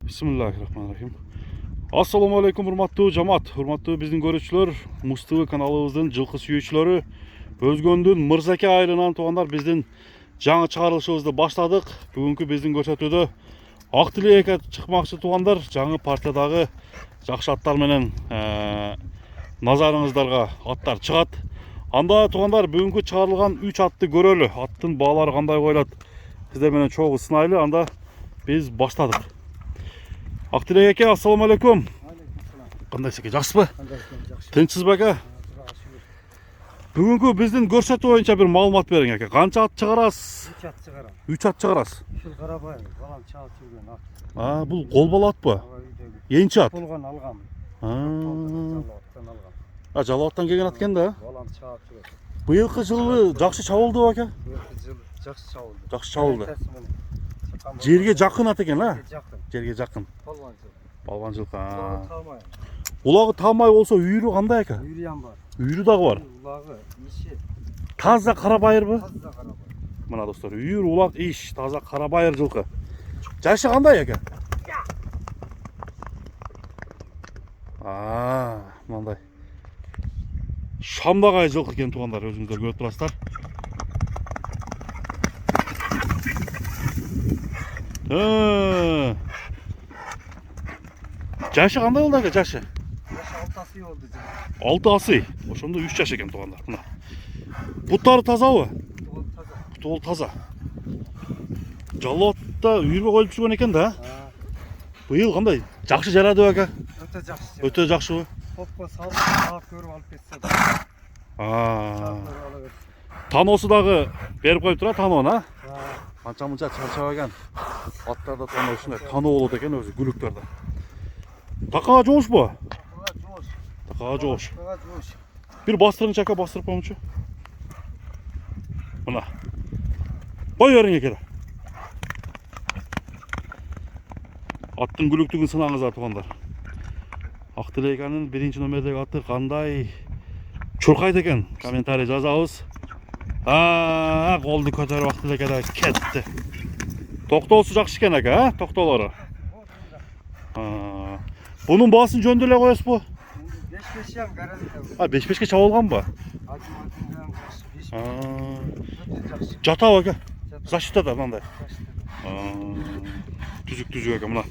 Bismillahirrahmanirrahim. Assalamu alaikum hurmattуу жамаат, hurmattуу биздин көрүүчүлөр, Муз ТВ каналыбыздын жылкы сүйүүчүлөрү, Өзгөндүн Мырзаке айылынан туугандар биздин жаңы чыгарылышыбызды баштадык. Бүгүнкү биздин көрсөтүүдө ак тилек чыкмакчы туугандар, жаңы партиядагы жакшы аттар менен назарыңыздарга аттар чыгат. Анда туугандар бүгүнкү чыгарылган 3 атты көрөлү. Аттын баалары кандай коюлат? Сиздер менен чогуу сынайлы. Анда биз баштадык. Ақтілек әке, ассаламу алейкум. Қандайсыз әке, жақсы ба? Тынчсыз ба әке? Бүгінгі біздің көрсету бойынша бір маалымат берің әке. Қанша ат шығарасыз? 3 ат шығарам. 3 ат шығарасыз. Шыл Қарабай, балам чалып жүрген ат. Бұл қолбал ат ба? Енші ат? Болған алғам. Жалауаттан келген ат екен да? Балам чалып жүрген. Биылғы жылы жақсы чабылды ба әке? Биылғы жылы жақсы чабылды. Жақсы чабылды. Жерге жақын ат екен, а? Жерге жақын. Балбан жылқы. Улағы талмай болса үйірі қандай әке? Үйріям бар. Үйірі дағы бар. Улағы, иші. Таза қарабайыр ба? Таза Қарабай. Мына достар, үйір, улақ, иш, таза қарабайыр жылқы. Жашы қандай әке? Мынандай. Шамдағай жылқы екен туғандар, өзіңіздер көріп тұрасыздар. Жашы қандай болды әке, жашы? Жашы 6 асый oldu. 6 асый. Ошонда 3 жаш екен туғандар. Мына. Бұттары таза ба? Бұты таза. Жалауатта үйірге қойылып жүрген екен да? Биыл қандай? Жақсы жарады ба әке? Өте жақсы. Өте жақсы ба? Топқа салып көріп алып кетсе. Таносы дағы беріп қойып тұра, таноны, қанша-мұнша чаршап екен. Аттарда тано үшіне тано болады екен өзі, гүліктерді. Тақаға жоғыш ба? Тақаға жоғыш. Bir bastırın çaka, bastırıp pamuçu. Buna. Boy verin ekede. Attın gülüktüğün sınağınızlar tuğanlar. Ақтілегенің birinci номердегі аты қандай çurkaydı eken. Kommentariy жазабыз. Қолды көтеріп Ақтілегеде кетті. Тоқтолсы жақсы екен әке, а? Тоқтолары. Bunun bağısını жөндөле қоясыз bu? 5-5 yan garanti. 5-5'e çavolgan bu. Jata bak. Защита da mınday. Düzük eken mına.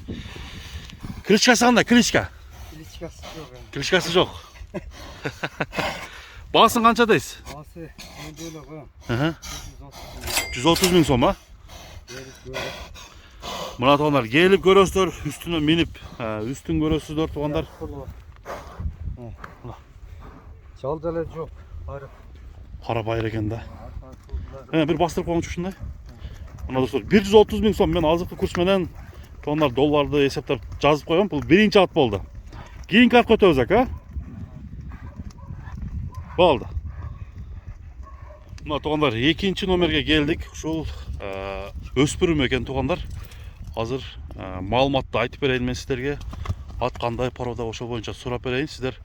Krişkası qanday? Krişka? Krişkası жоқ. Bağısın qançadayız? Bağısı böyle koyam. 130 bin som ha? Mına tuğanlar gelip görüyorsunuz, üstüne minip, üstün görüyorsunuz tuğanlar. Çaldalar жоқ. Қарабайыр екен да. Bir bastırıp koymuş şunday. Mına dostlar 130 bin som men azıqlı kurs menen tuğanlar dollарды есептеп жазып koyam. Bu birinci at boldu. Keyinki at көтөбүз aka. Boldu. Mına tuğanlar ikinci номерге geldik. Ушул өспүрүм екен туғандар. Азыр маалыматты айтып берейин мен сиздерге. Ат кандай порода ошол боюнча сурап берейин. Сиздер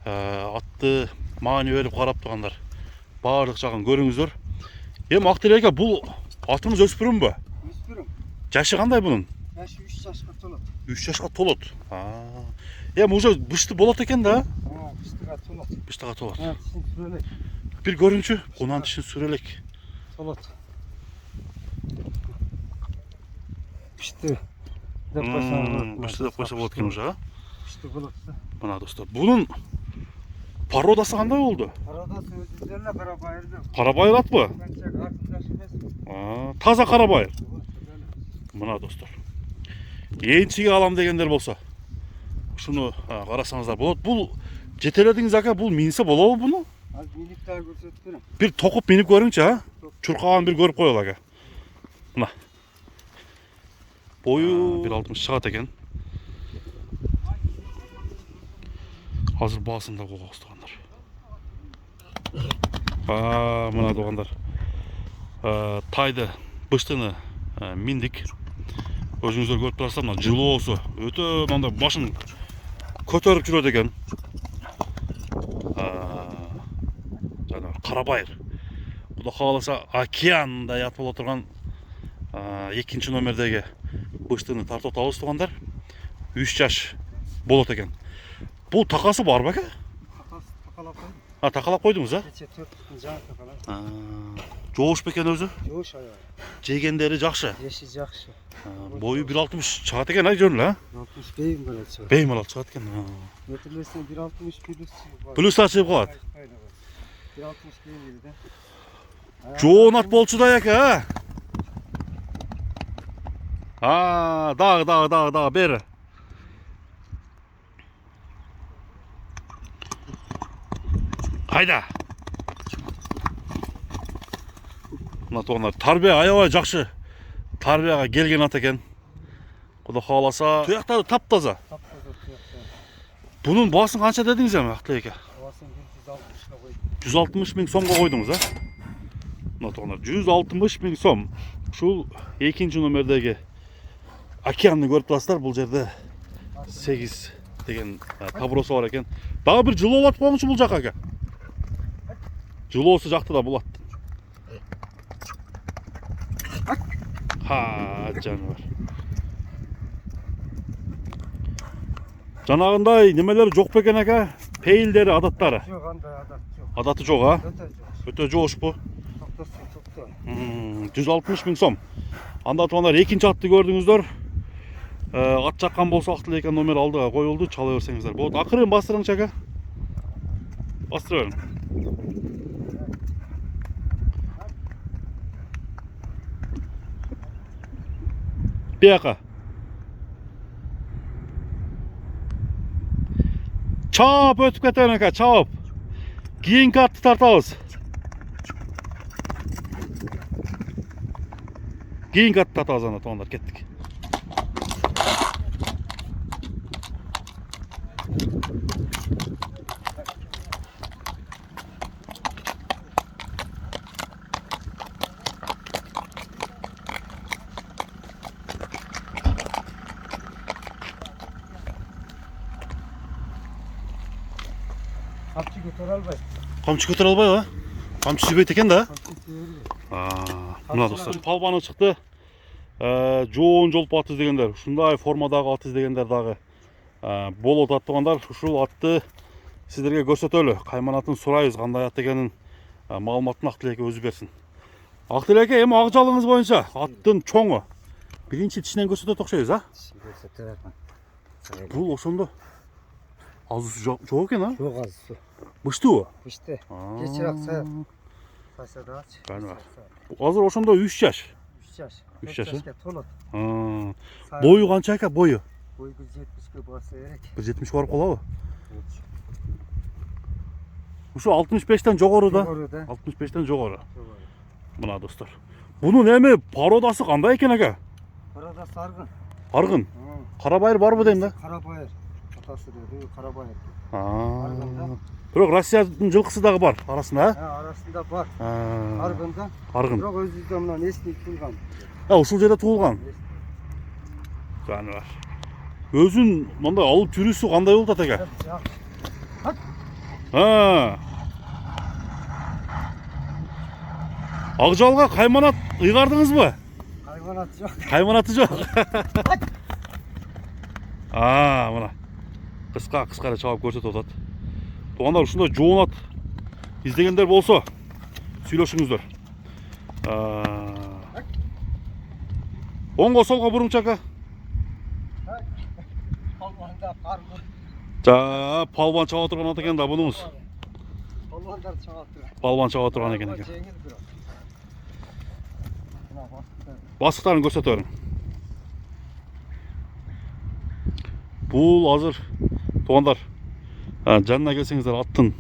атты маани берип карап тургандар. Баардык жагын көрүңүздөр. Ақтілек ака, бул атымыз өспүрүм бө? Өспүрүм. Жашы кандай бунун? Жашы 3 жашка толот. 3 жашка толот. Уже бышты болот экен да? Быштыга толот. Быштыга толот. Тишин сүрөлөк. Bir görünчү, кунан тишин сүрөлөк. Толот. Бышты деп койсоң. Бышты деп койсо болот экен уже, а? Бышты болот да. Мына достор, бунун породасы кандай болду? Породасы өзүнө Карабайырды. Карабайыр ат бы? Таза Карабайыр. Мына достор. Энчиге алам дегендер болсо, ушуну карасаңыздар болот. Бул жетеледиңиз ака, бул минсе болобу буну? Минип дагы көрсөтүп берем. Bir tokup minip görүңчү, а? Чуркаган bir көрүп коелу ака. Мына. Boyu 1.60 чыгат экен. Азыр баасында койгоз тугандар. Мына тугандар. Тайды, быштыны миндик. Өзүңүздөр көрүп турасыздар, мына жылоосу өтө мындай башын көтөрүп жүрөт экен. Жана Карабайыр. Кудай кааласа океандай ат боло турган экинчи номердеги быштыны тартып атабыз тугандар. 3 yaş bolot eken. Bu takası var bak. Takalap koydum. Ha takalap koydunuz ha? Geçe 4 can takalap. Ha. Joğuş beken özü. Yoğuş ayağı. Jegендeri жақсы. Yeşil jakşı. Boyu 1.60 çıgat eken ay jönlü ha. 60 beyim böyle çıkıyor. Beymal çıgat eken. Metrelesine 1.60 plus var. Plus açıp kalat. 1.60 beyim gibi de. Жоğun at bolçu da yak ha. Ha, dağ beri. Hayda. Mына тоғандар тарбия аябай жақсы. Тарбияға келген ат екен. Құда қаласа, тұяқтары тап-таза. Taptaza tuyakta. Bunun baсын қанша дедіңіз әме Ақтылеке? Havasını 160'a koydum. 160 мың сомға қойдыңыз, а? Мына тоғандар 160 мың сом. Шул екінші номердегі океанны көріп тұрасыздар. Бұл жерде 8 деген табросы бар екен. Дағы бір жылы олат болыңшы бұл жаққа aka. Жылосы жақты да бұл аттың. Ha canıvar. Janagындай немелер жоқ бекен aka? Пейілдері, адаттары. Yok anda adat yok. Адаты жоқ, а? Öte yok. Өте жоғыш бұл. Toktası tokta. 160 мың сом. Анда туғандар екінші атты көрдіңіздер. Ат жаққан болса Ақтылеке номер алдыға қойылды, чала берсеңіздер. Болады. Ақырын бастырыңыз aka. Бастыра берің. Бияқа. Çap ötüp кеткен aka, çap. Кейінгі атты тартамыз. Кейінгі атты тартамыз ана тоғандар, кеттік. Kapçı götür albay. Қамшы көтер албай ға? Қамшы сүйбейт екен да? Kapçı sıyırdı. Мына достар, палбаны шықты. Жоон жолпы ат іздегендер, ушундай формадағы ат іздегендер дағы болот ат туғандар, ушул атты сіздерге көрсөтөлү. Кайманатын сурайбыз, кандай ат екенин маалыматын Ақтылеке өзү берсин. Ақтылеке, эми ак жалыңыз боюнча аттын чоңу. Биринчи тишинен көрсөтөт окшойбуз, а? Götür albay. Бул ошондо азысы жок экен, а? Yok az su. Мыштуу? İşte. Geçirak sayar. Saysa da aç. Ben var. Азыр ошондо 3 жаш. 3 yaş. 3 yaş, yaşka tolat. Бою канча экен, бою? Boyu 170'e basa gerek. 170 барып калабы? Ушу 65тен жогору да. Doğru da. 65тен жогору. Doğru. Мына достор. Бунун эми породасы кандай экен aka? Burada sargın. Аргын. Карабайыр барбы дейм да? Karabayır. Atası dedi. Karabayır. Aa. Бирок Россиянын жылкысы дагы бар арасында, Ha, arasında var. а? Argında. Аргын. Bırak öz yüzden esni tutulgan. Ушул жерде туулган. Жаныбар. Өзүн мындай алып жүрүүсү кандай болуп атат aka? Акжалга кайманат ыйгардыңызбы? Hayvanat yok. Кайманаты жок. Мына. Кыска эле чабып көрсөтүп атат. Туғандар ушундай жоон ат издегендер болсо сүйлөшүңүздөр. Оңго солго бурумчу aka. Palvanda parmı. За, палбан чаба турган ат экен да бунуңуз. Palvandar çağatır. Палбан чаба турган экен экен. Cengiz biraz. Buna bak. Бастыктарын көрсөтө бериң. Бул азыр туғандар жанына келсеңиздер аттын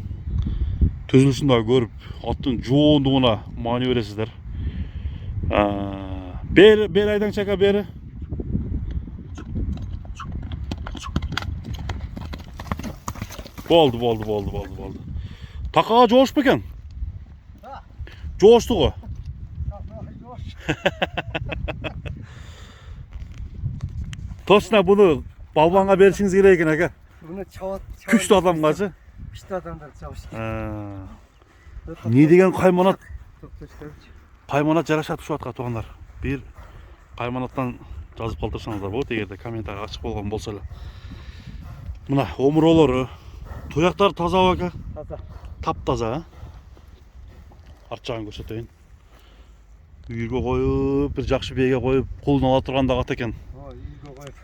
түзүлүшүн дагы көрүп, аттын жоондугуна маани бересиздер. Бери айдаңчы aka, бери. Болду. Такага жоош бекен? Жоошту го. Точно буну балбанга беришиңиз керек экен aka. Bunu çavat. Күчтүү адамгачы. Küçlü adamlar çavuş. Не деген кайманат? Çok teşekkür. Кайманат жарашат ушул атка тугандар. Бир кайманаттан жазып калтырсаңыздар болот эгерде комментарий ачык болгон болсо эле. Мына омуролору, туяктары таза ака. Таза. Таптаза. Арт жагын көрсөтөйүн. Үйгө коюп, бир жакшы бээге коюп, кулун ала турганда кат экен. О, үйгө коюп.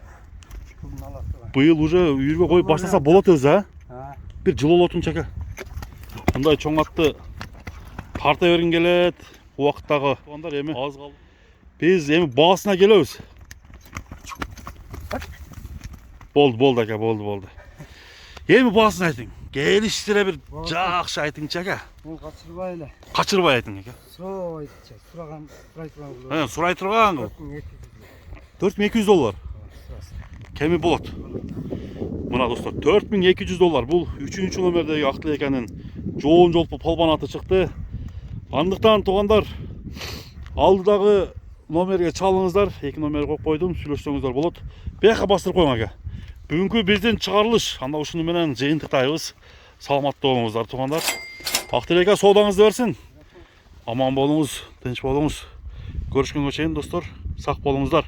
Кулун ала турган. Быйыл уже үйгө коюп баштаса болот өзү, Ha. Бир жылоолотун чака. Мындай чоң атты тарта бергин келет. Убакыттагы туугандар эми аз калды. Биз эми баасына келебиз. Болду ака, болду. Эми баасын айтың. Келиштире бир жакшы айтыңчы ака. Ол качырбай эле. Качырбай айтың ака. Сурайчы. Сурай турган. Сурай турган кыл. 4200. $4200. Кеми болот. Мына достор, $4200. Бул 3-чү номердеги Актыл экенин жоон жолпу полбан аты чыкты. Андыктан туугандар, алдыдагы номерге чалыңыздар. 2 номер коюп койдум, сүйлөшсөңүздөр болот. Бияка бастырып коюң ака. Бүгүнкү биздин чыгарылыш анда ушуну менен жыйынтыктайбыз. Саламаттуу болуңуздар туугандар. Актыл эке соодаңызды берсин. Аман болуңуз, тынч болуңуз. Көрүшкөнгө чейин достор, сак болуңуздар.